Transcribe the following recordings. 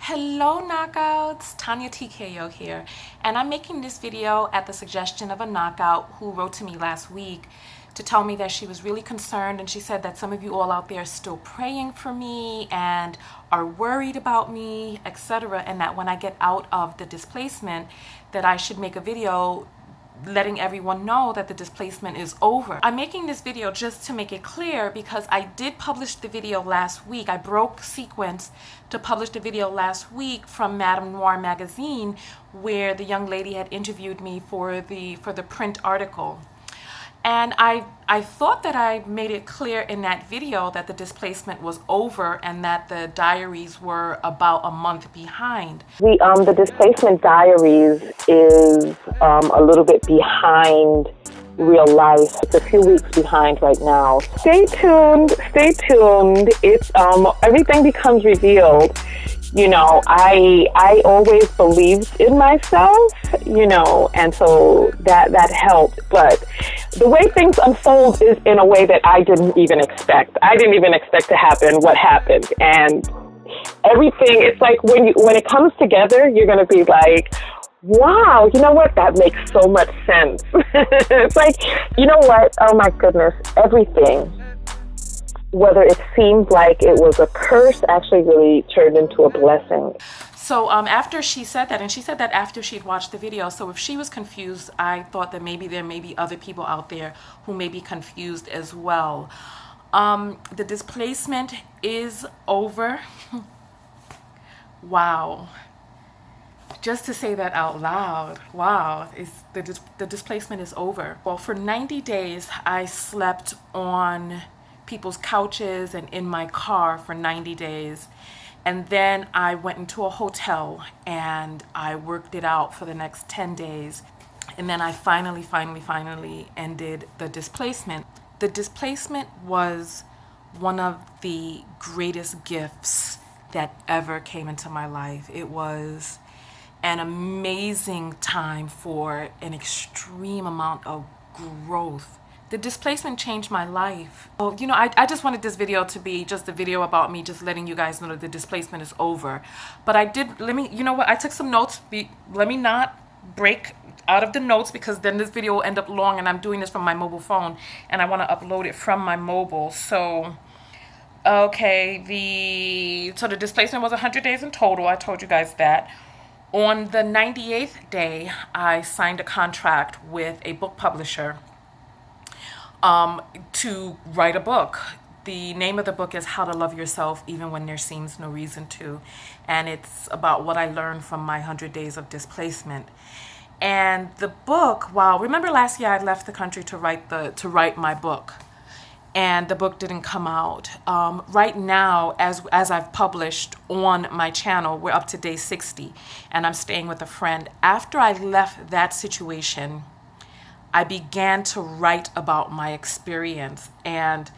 Hello knockouts, TonyaTko here, and I'm making this video at the suggestion of a knockout who wrote to me last week to tell me that she was really concerned, and she said that some of you all out there are still praying for me and are worried about me, etc., and that when I get out of the displacement that I should make a video letting everyone know that the displacement is over. I'm making this video just to make it clear because I did publish the video last week. I broke sequence to publish the video last week from Madame Noir magazine, where the young lady had interviewed me for the print article. And I thought that I made it clear in that video that the displacement was over and that the diaries were about a month behind. The displacement diaries is a little bit behind real life. It's a few weeks behind right now. Stay tuned. Stay tuned. It's everything becomes revealed. You know, I always believed in myself, you know, and so that helped. But the way things unfold is in a way that I didn't even expect. I didn't even expect to happen what happened. And everything, it's like when it comes together, you're going to be like, wow, you know what? That makes so much sense. It's like, you know what? Oh my goodness, everything, whether it seemed like it was a curse, actually really turned into a blessing. So after she said that, and she said that after she'd watched the video, so if she was confused, I thought that maybe there may be other people out there who may be confused as well. The displacement is over. Wow. Just to say that out loud, wow, the displacement is over. Well, for 90 days, I slept on people's couches and in my car for 90 days. And then I went into a hotel and I worked it out for the next 10 days. And then I finally ended the displacement. The displacement was one of the greatest gifts that ever came into my life. It was an amazing time for an extreme amount of growth. The displacement changed my life. Well, you know, I just wanted this video to be just a video about me just letting you guys know that the displacement is over. But I did, you know what, I took some notes. Let me not break out of the notes because then this video will end up long, and I'm doing this from my mobile phone and I want to upload it from my mobile. So, okay, so the displacement was 100 days in total. I told you guys that. On the 98th day, I signed a contract with a book publisher to write a book. The name of the book is How to Love Yourself Even When There Seems No Reason to. And it's about what I learned from my 100 days of displacement. And the book, wow, remember last year I left the country to write my book. And the book didn't come out. Right now, as I've published on my channel, we're up to day 60, and I'm staying with a friend. After I left that situation, I began to write about my experience and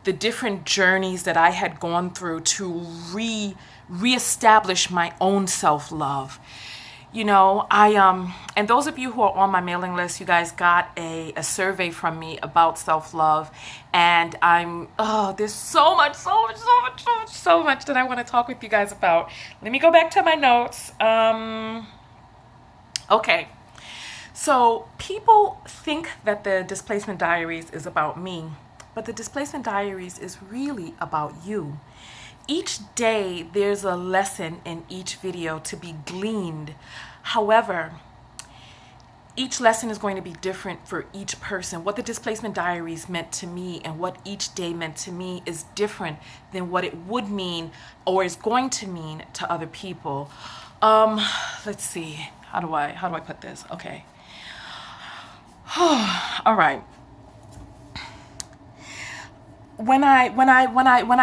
the different journeys that I had gone through to reestablish my own self-love. You know, and those of you who are on my mailing list, you guys got a survey from me about self-love, and there's so much that I want to talk with you guys about. Let me go back to my notes. Okay. So people think that the Displacement Diaries is about me, but the Displacement Diaries is really about you. Each day there's a lesson in each video to be gleaned. However, each lesson is going to be different for each person. What the Displacement Diaries meant to me and what each day meant to me is different than what it would mean or is going to mean to other people. Let's see. How do I put this? Okay. All right. When I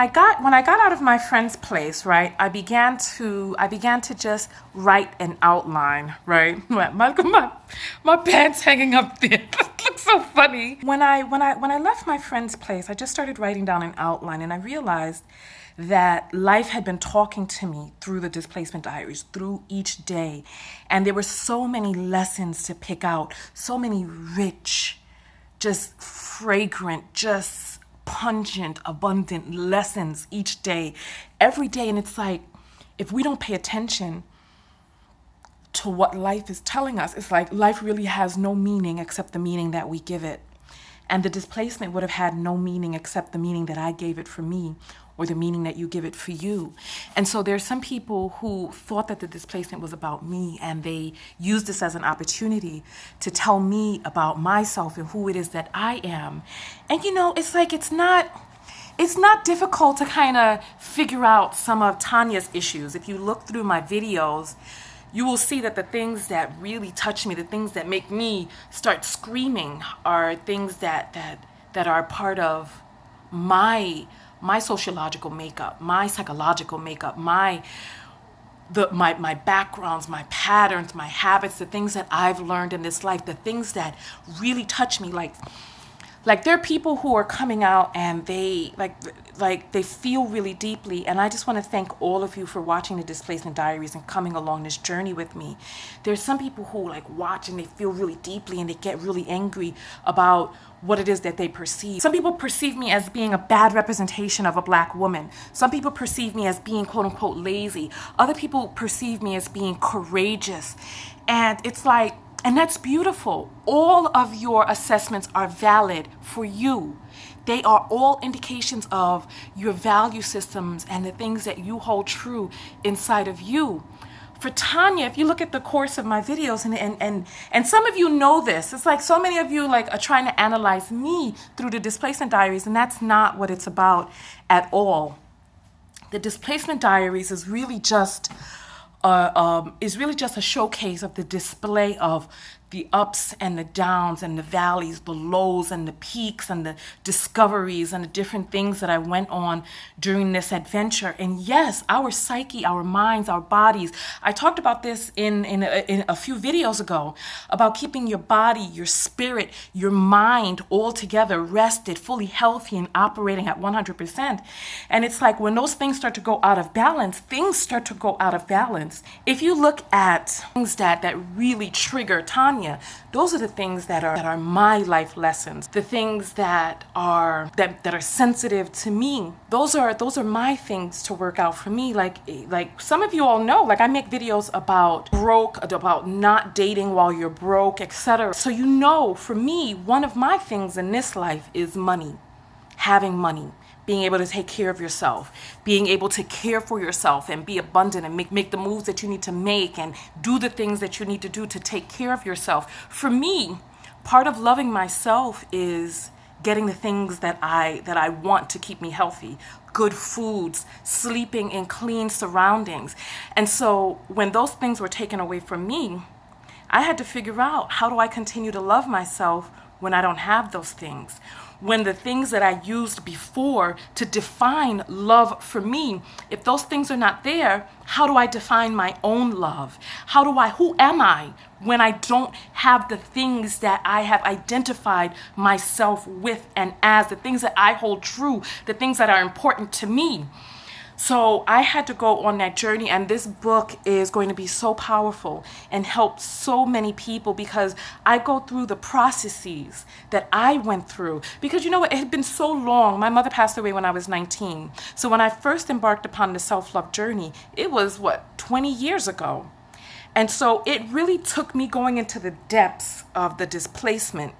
got out of my friend's place, right, I began to just write an outline, right? My pants hanging up there. It looks so funny. When I left my friend's place, I just started writing down an outline, and I realized that life had been talking to me through the Displacement Diaries, through each day. And there were so many lessons to pick out, so many rich, just fragrant, just pungent, abundant lessons each day, every day. And it's like, if we don't pay attention to what life is telling us, it's like life really has no meaning except the meaning that we give it. And the displacement would have had no meaning except the meaning that I gave it for me, or the meaning that you give it for you. And so there's some people who thought that the displacement was about me, and they used this as an opportunity to tell me about myself and who it is that I am. And it's like it's not difficult to kind of figure out some of Tonya's issues. If you look through my videos, you will see that the things that really touch me, the things that make me start screaming, are things that are part of my sociological makeup, my psychological makeup, my backgrounds, my patterns, my habits, the things that I've learned in this life, the things that really touch me. Like there are people who are coming out and they they feel really deeply, and I just want to thank all of you for watching the Displacement Diaries and coming along this journey with me. There's some people who watch and they feel really deeply and they get really angry about what it is that they perceive. Some people perceive me as being a bad representation of a Black woman. Some people perceive me as being quote unquote lazy. Other people perceive me as being courageous. And it's like, and that's beautiful. All of your assessments are valid for you. They are all indications of your value systems and the things that you hold true inside of you. For Tonya, if you look at the course of my videos, and some of you know this, it's like so many of you are trying to analyze me through the Displacement Diaries, and that's not what it's about at all. The Displacement Diaries is really just a showcase of the display of the ups and the downs and the valleys, the lows and the peaks and the discoveries and the different things that I went on during this adventure. And yes, our psyche, our minds, our bodies. I talked about this in a few videos ago about keeping your body, your spirit, your mind all together, rested, fully healthy, and operating at 100%. And it's like when those things start to go out of balance, things start to go out of balance. If you look at things that really trigger Tonya, those are the things that are my life lessons. The things that are sensitive to me. Those are my things to work out for me. Like some of you all know, I make videos about about not dating while you're broke, etc. So for me, one of my things in this life is money, having money. Being able to take care of yourself, being able to care for yourself and be abundant and make the moves that you need to make and do the things that you need to do to take care of yourself. For me, part of loving myself is getting the things that I want to keep me healthy. Good foods, sleeping in clean surroundings. And so when those things were taken away from me, I had to figure out, how do I continue to love myself when I don't have those things? When the things that I used before to define love for me, if those things are not there, how do I define my own love? Who am I when I don't have the things that I have identified myself with and as, the things that I hold true, the things that are important to me? So I had to go on that journey, and this book is going to be so powerful and help so many people, because I go through the processes that I went through. Because you know what, it had been so long. My mother passed away when I was 19. So when I first embarked upon the self-love journey, it was 20 years ago. And so it really took me going into the depths of the displacement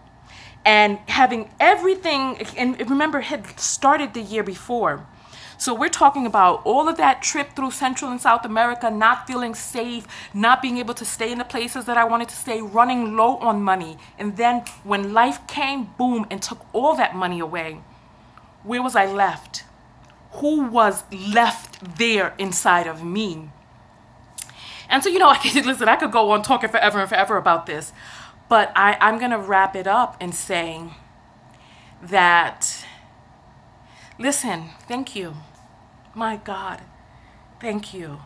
and having everything, and remember, it had started the year before. So we're talking about all of that trip through Central and South America, not feeling safe, not being able to stay in the places that I wanted to stay, running low on money. And then when life came, boom, and took all that money away, where was I left? Who was left there inside of me? And so, I could go on talking forever and forever about this, but I'm going to wrap it up and say that, listen, thank you. My God, thank you.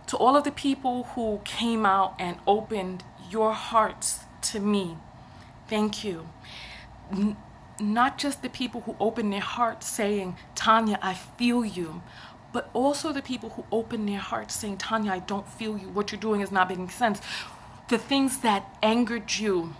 To all of the people who came out and opened your hearts to me, thank you. Not just the people who opened their hearts saying, Tonya, I feel you, but also the people who opened their hearts saying, Tonya, I don't feel you. What you're doing is not making sense. The things that angered you,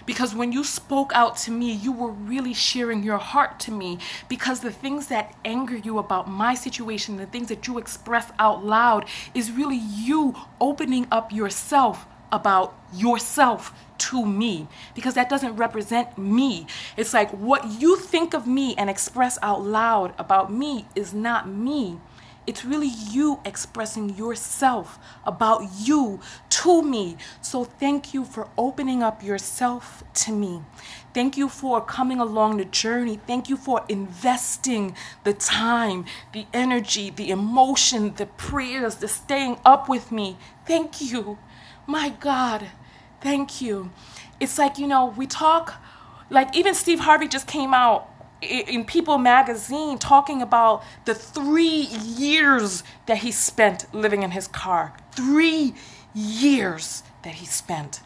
Because when you spoke out to me, you were really sharing your heart to me, because the things that anger you about my situation, the things that you express out loud, is really you opening up yourself about yourself to me, because that doesn't represent me. It's like what you think of me and express out loud about me is not me. It's really you expressing yourself about you to me. So thank you for opening up yourself to me. Thank you for coming along the journey. Thank you for investing the time, the energy, the emotion, the prayers, the staying up with me. Thank you. My God, thank you. It's like, we talk, like even Steve Harvey just came out in People magazine talking about the 3 years that he spent living in his car. 3 years that he spent.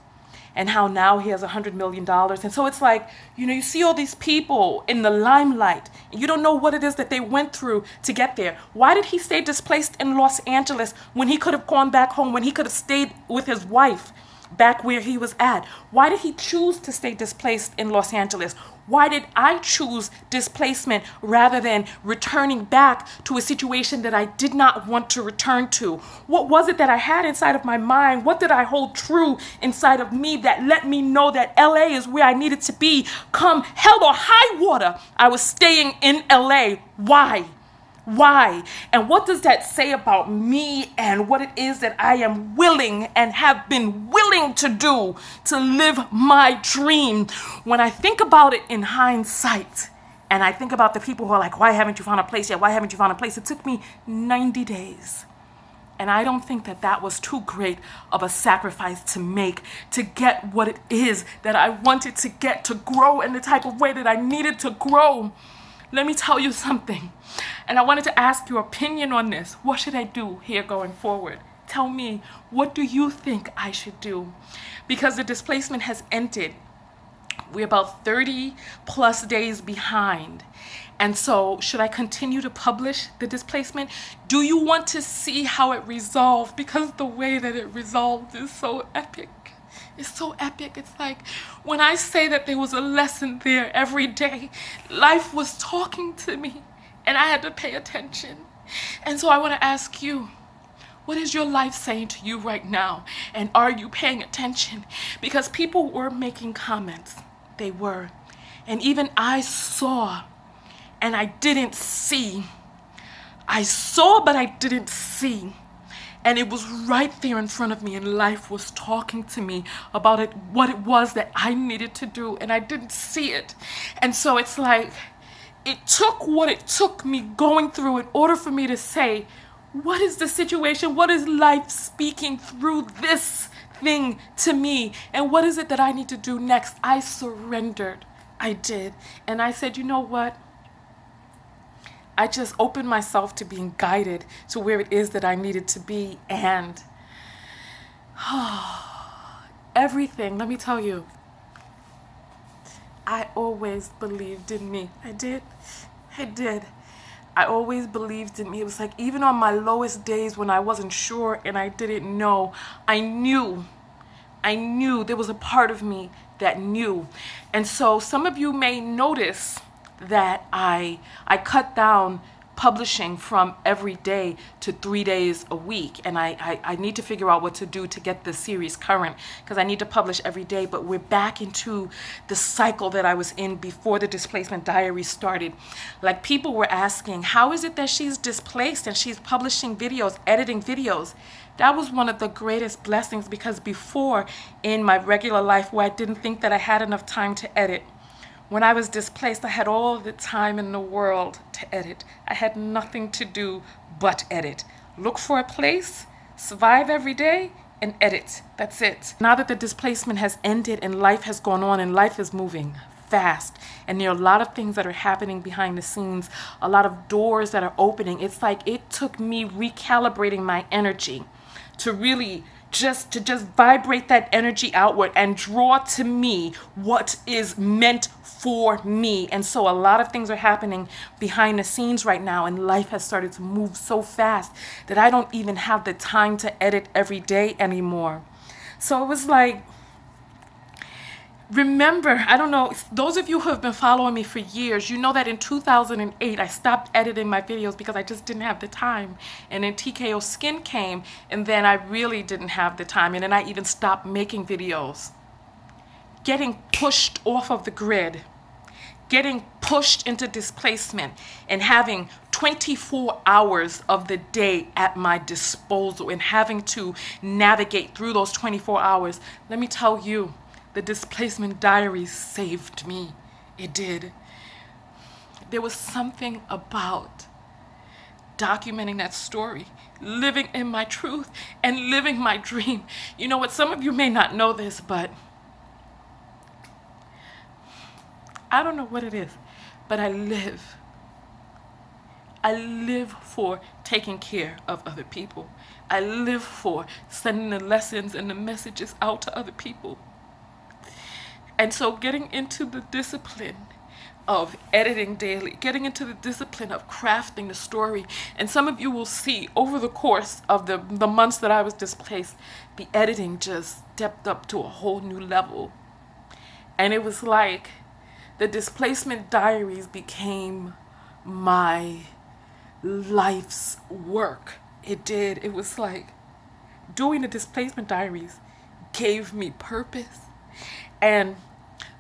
And how now he has $100 million. And so it's like, you see all these people in the limelight, and you don't know what it is that they went through to get there. Why did he stay displaced in Los Angeles when he could have gone back home, when he could have stayed with his wife back where he was at? Why did he choose to stay displaced in Los Angeles? Why did I choose displacement rather than returning back to a situation that I did not want to return to? What was it that I had inside of my mind? What did I hold true inside of me that let me know that LA is where I needed to be? Come hell or high water, I was staying in LA. Why? Why? And what does that say about me and what it is that I am willing and have been willing to do to live my dream? When I think about it in hindsight, and I think about the people who are like, why haven't you found a place yet? Why haven't you found a place? It took me 90 days. And I don't think that that was too great of a sacrifice to make to get what it is that I wanted to get, to grow in the type of way that I needed to grow. Let me tell you something. And I wanted to ask your opinion on this. What should I do here going forward? Tell me, what do you think I should do? Because the displacement has ended. We're about 30 plus days behind. And so should I continue to publish the displacement? Do you want to see how it resolved? Because the way that it resolved is so epic. It's so epic. It's like when I say that there was a lesson there every day, life was talking to me and I had to pay attention. And so I want to ask you, what is your life saying to you right now? And are you paying attention? Because people were making comments. They were. And even I saw and I didn't see. I saw, but I didn't see. And it was right there in front of me, and life was talking to me about it, what it was that I needed to do, and I didn't see it. And so it's like, it took what it took me going through in order for me to say, what is the situation? What is life speaking through this thing to me? And what is it that I need to do next? I surrendered. I did. And I said, you know what? I just opened myself to being guided to where it is that I needed to be. And everything, let me tell you, I always believed in me. I did. I always believed in me. It was like even on my lowest days when I wasn't sure and I didn't know, I knew there was a part of me that knew. And so some of you may notice that I cut down publishing from every day to 3 days a week. And I need to figure out what to do to get the series current, because I need to publish every day. But we're back into the cycle that I was in before the Displacement Diary started. Like, people were asking, how is it that she's displaced and she's publishing videos, editing videos? That was one of the greatest blessings, because before, in my regular life where I didn't think that I had enough time to edit, when I was displaced, I had all the time in the world to edit. I had nothing to do but edit. Look for a place, survive every day, and edit. That's it. Now that the displacement has ended and life has gone on and life is moving fast, and there are a lot of things that are happening behind the scenes, a lot of doors that are opening. It's like it took me recalibrating my energy to really just vibrate that energy outward and draw to me what is meant for me. And so a lot of things are happening behind the scenes right now, and life has started to move so fast that I don't even have the time to edit every day anymore. So it was like, Remember, I don't know, those of you who have been following me for years, you know that in 2008, I stopped editing my videos because I just didn't have the time. And then TKO Skin came, and then I really didn't have the time. And then I even stopped making videos. Getting pushed off of the grid, getting pushed into displacement, and having 24 hours of the day at my disposal and having to navigate through those 24 hours. Let me tell you, the Displacement Diaries saved me. It did. There was something about documenting that story, living in my truth, and living my dream. You know what? Some of you may not know this, but I don't know what it is, but I live for taking care of other people. I live for sending the lessons and the messages out to other people. And so getting into the discipline of editing daily, getting into the discipline of crafting the story. And some of you will see over the course of the months that I was displaced, the editing just stepped up to a whole new level. And it was like the Displacement Diaries became my life's work. It did. It was like doing the Displacement Diaries gave me purpose. And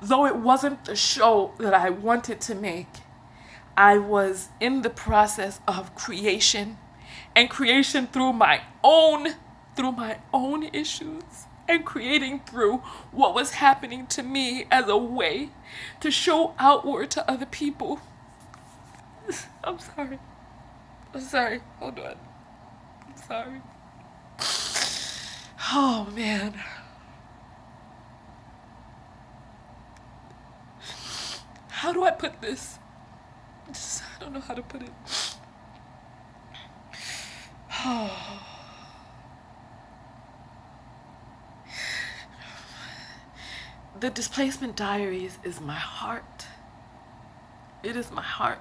though it wasn't the show that I wanted to make, I was in the process of creation, and creation through my own issues, and creating through what was happening to me as a way to show outward to other people. I'm sorry. Hold on. I'm sorry. Oh, man. How do I put this? I don't know how to put it. The Displacement Diaries is my heart. It is my heart.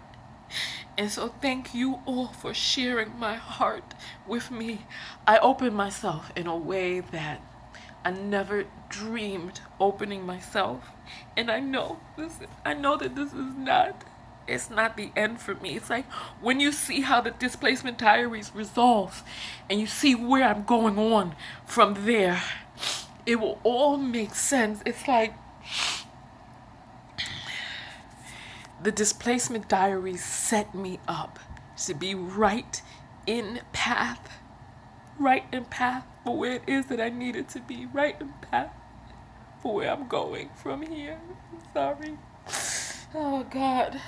And so thank you all for sharing my heart with me. I opened myself in a way that I never dreamed opening myself. And I know that this is it's not the end for me. It's like when you see how the Displacement Diaries resolve and you see where I'm going on from there, it will all make sense. It's like the Displacement Diaries set me up to be right in path for where it is that I needed to be, right in path for where I'm going from here. I'm sorry. Oh, God.